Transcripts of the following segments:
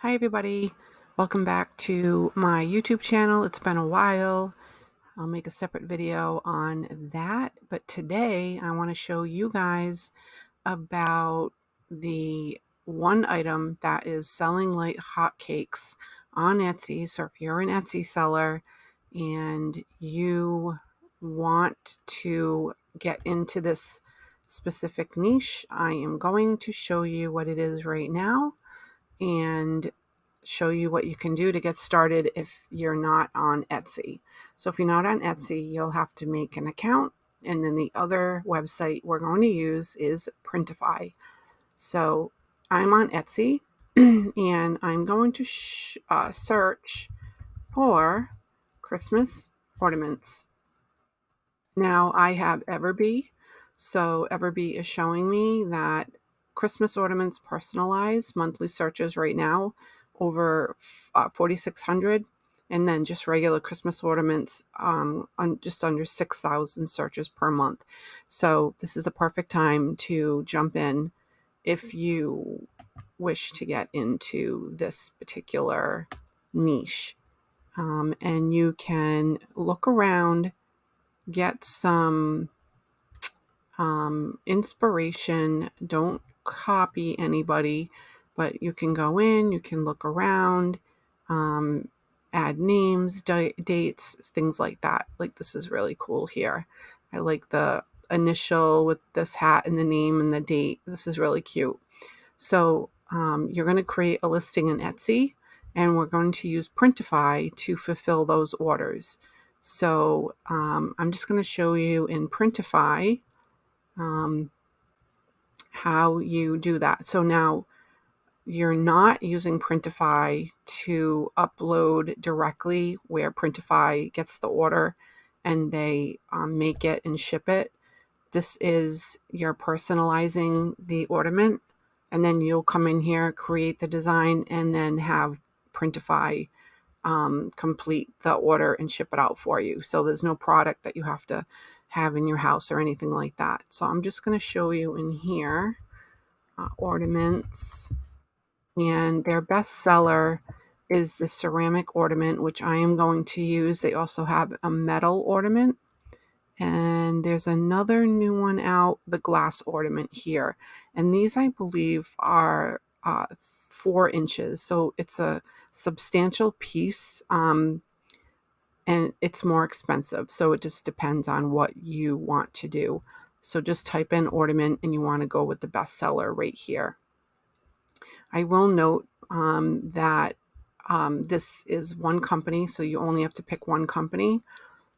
Hi everybody, welcome back to my YouTube channel. It's been a while. I'll make a separate video on that, but today I want to show you guys about the one item that is selling like hotcakes on Etsy. So if you're an Etsy seller and you want to get into this specific niche, I am going to show you what it is right now and show you what you can do to get started if you're not on Etsy. So if you're not on Etsy, you'll have to make an account. And then the other website we're going to use is Printify. So I'm on Etsy and I'm going to search for Christmas ornaments. Now I have Everbee. So Everbee is showing me that Christmas ornaments personalized monthly searches right now over 4,600, and then just regular Christmas ornaments on just under 6,000 searches per month. So this is the perfect time to jump in if you wish to get into this particular niche. And you can look around, get some inspiration. Don't copy anybody, but you can go in, you can look around, add names, dates, things like that. Like this is really cool here. I like the initial with this hat and the name and the date. This is really cute. So you're going to create a listing in Etsy, and we're going to use Printify to fulfill those orders. So I'm just going to show you in Printify how you do that. So now you're not using Printify to upload directly where Printify gets the order and they make it and ship it. This is you're personalizing the ornament, and then you'll come in here, create the design, and then have Printify complete the order and ship it out for you. So there's no product that you have to have in your house or anything like that. So I'm just going to show you in here ornaments, and their best seller is the ceramic ornament, which I am going to use. They also have a metal ornament, and there's another new one out, the glass ornament here. And these, I believe, are 4 inches. So it's a substantial piece, and it's more expensive. So it just depends on what you want to do. So just type in ornament and you want to go with the bestseller right here. I will note that this is one company, so you only have to pick one company.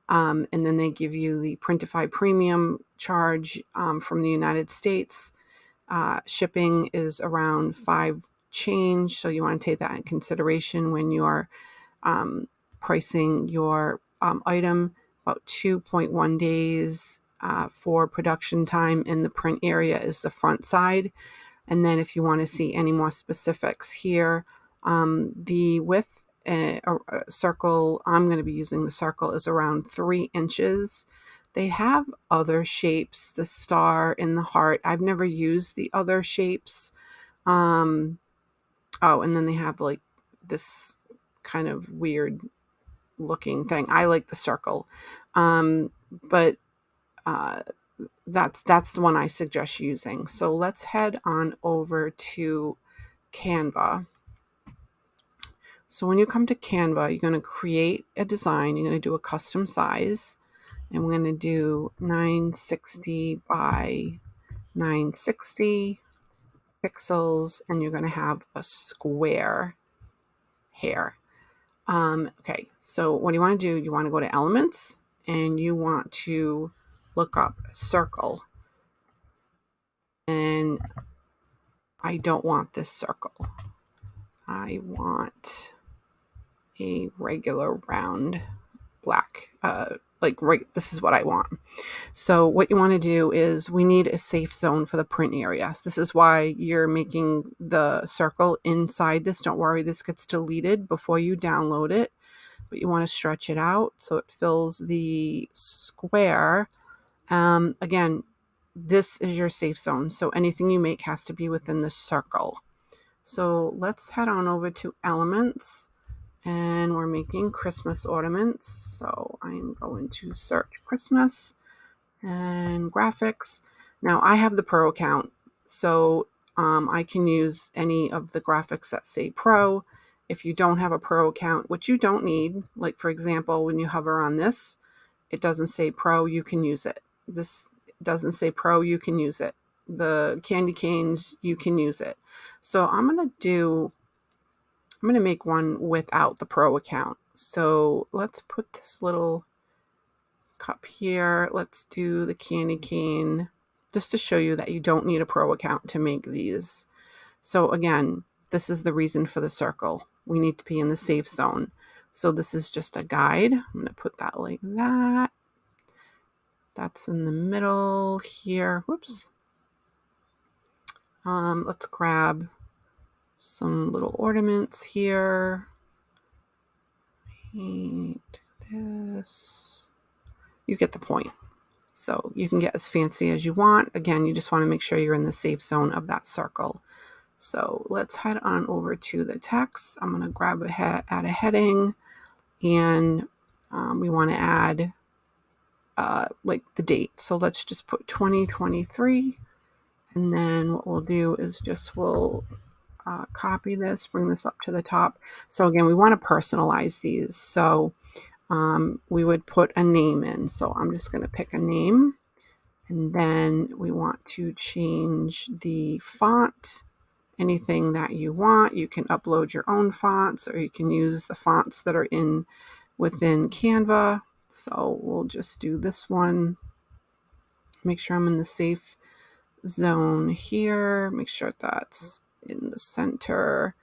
And then they give you the Printify premium charge from the United States. Shipping is around 5 change, so you want to take that in consideration when you're pricing your item. About 2.1 days for production time in the print area is the front side. And then if you want to see any more specifics here, the width circle, I'm going to be using the circle, is around 3 inches. They have other shapes, the star and the heart. I've never used the other shapes. Oh, and then they have like this kind of weird looking thing. I like the circle. But that's the one I suggest using. So let's head on over to Canva. So when you come to Canva, you're going to create a design. You're going to do a custom size, and we're going to do 960 by 960 pixels, and you're going to have a square here. Okay, so what you want to do, you want to go to Elements, and you want to look up circle. And I don't want this circle. I want a regular round black, this is what I want. So what you want to do is, we need a safe zone for the print area. So this is why you're making the circle inside this. Don't worry, this gets deleted before you download it, but you want to stretch it out so it fills the square. Again, this is your safe zone, so anything you make has to be within the circle. So let's head on over to Elements, and we're making Christmas ornaments. So I'm going to search Christmas and graphics. Now I have the Pro account, so I can use any of the graphics that say Pro. If you don't have a Pro account, which you don't need, like for example, when you hover on this, it doesn't say Pro, you can use it. This doesn't say Pro, you can use it. The candy canes, you can use it. So I'm going to make one without the Pro account. So let's put this little cup here. Let's do the candy cane just to show you that you don't need a Pro account to make these. So again, this is the reason for the circle. We need to be in the safe zone. So this is just a guide. I'm going to put that like that. That's in the middle here. Whoops. Let's grab some little ornaments here. Paint this. You get the point. So you can get as fancy as you want. Again, you just want to make sure you're in the safe zone of that circle. So let's head on over to the text. I'm going to grab add a heading, and we want to add like the date. So let's just put 2023. And then what we'll do is we'll copy this, bring this up to the top. So again, we want to personalize these. So we would put a name in. So I'm just going to pick a name. And then we want to change the font, anything that you want. You can upload your own fonts, or you can use the fonts that are within Canva. So we'll just do this one. Make sure I'm in the safe zone here. Make sure that's in the center.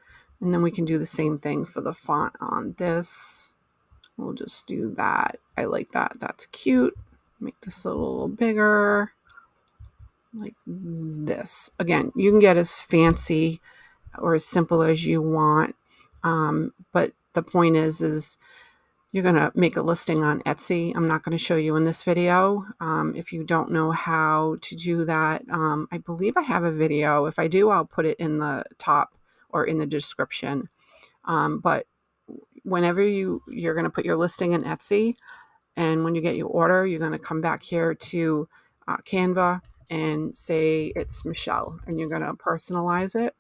And then we can do the same thing for the font on this. We'll just do that. I like that. That's cute. Make this a little bigger, like this. Again, you can get as fancy or as simple as you want. But the point is you're going to make a listing on Etsy. I'm not going to show you in this video. If you don't know how to do that, I believe I have a video. If I do, I'll put it in the top or in the description. But whenever you're going to put your listing in Etsy, and when you get your order, you're going to come back here to Canva and say it's Michelle, and you're going to personalize it.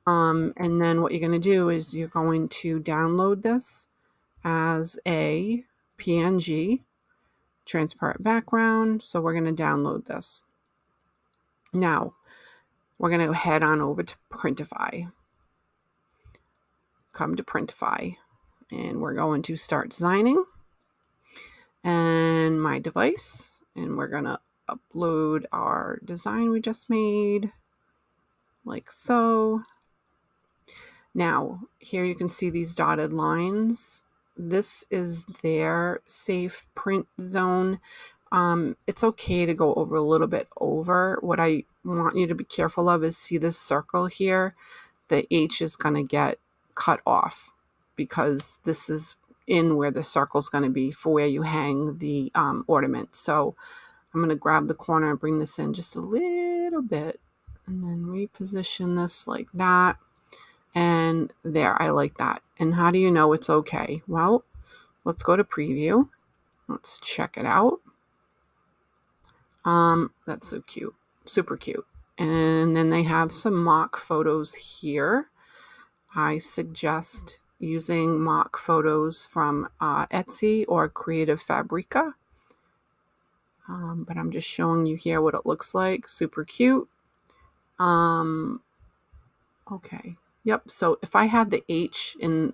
And then what you're going to do is you're going to download this as a PNG, transparent background. So we're going to download this. Now we're going to head on over to Printify. Come to Printify, and we're going to start designing. And my device, and we're going to upload our design we just made, like so. Now, here you can see these dotted lines. This is their safe print zone. It's okay to go over a little bit over. What I want you to be careful of is, see this circle here? The H is going to get cut off because this is in where the circle is going to be for where you hang the ornament. So I'm going to grab the corner and bring this in just a little bit, and then reposition this like that. And there, I like that. And how do you know it's okay? Well, let's go to preview. Let's check it out. That's so cute, super cute. And then they have some mock photos here. I suggest using mock photos from Etsy or Creative Fabrica. But I'm just showing you here what it looks like. Super cute. Okay. Yep. So if I had the H in,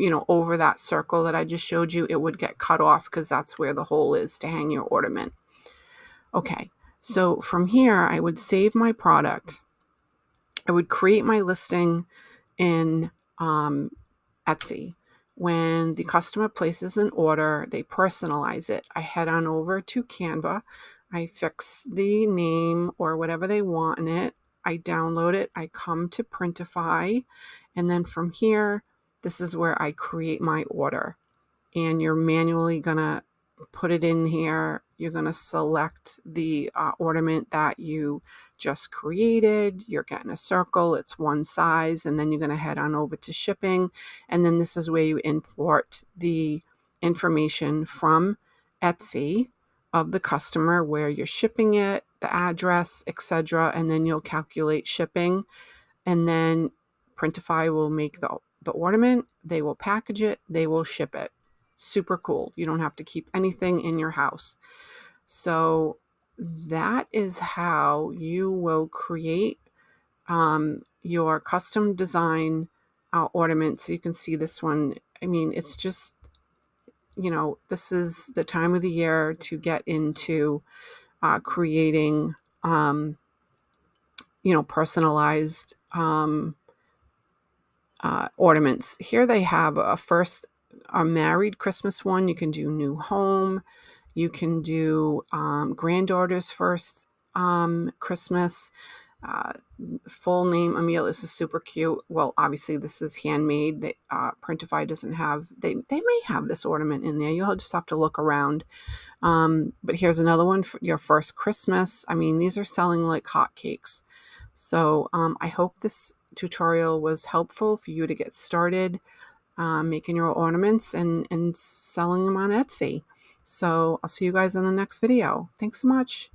over that circle that I just showed you, it would get cut off because that's where the hole is to hang your ornament. Okay. So from here, I would save my product. I would create my listing in Etsy. When the customer places an order, they personalize it. I head on over to Canva. I fix the name or whatever they want in it. I download it. I come to Printify. And then from here, this is where I create my order. And you're manually going to put it in here. You're going to select the ornament that you just created. You're getting a circle. It's one size. And then you're going to head on over to shipping. And then this is where you import the information from Etsy of the customer, where you're shipping it, the address, etc. And then you'll calculate shipping. And then Printify will make the ornament. They will package it. They will ship it. Super cool. You don't have to keep anything in your house. So that is how you will create your custom design ornament. So you can see this one. I mean, it's just, this is the time of the year to get into creating, personalized ornaments. Here they have a married Christmas one. You can do new home. You can do granddaughter's first Christmas. Full name, Emil. This is super cute. Well, obviously this is handmade. Printify doesn't have, they may have this ornament in there. You'll just have to look around. But here's another one for your first Christmas. I mean, these are selling like hotcakes. So I hope this tutorial was helpful for you to get started making your ornaments and selling them on Etsy. So I'll see you guys in the next video. Thanks so much.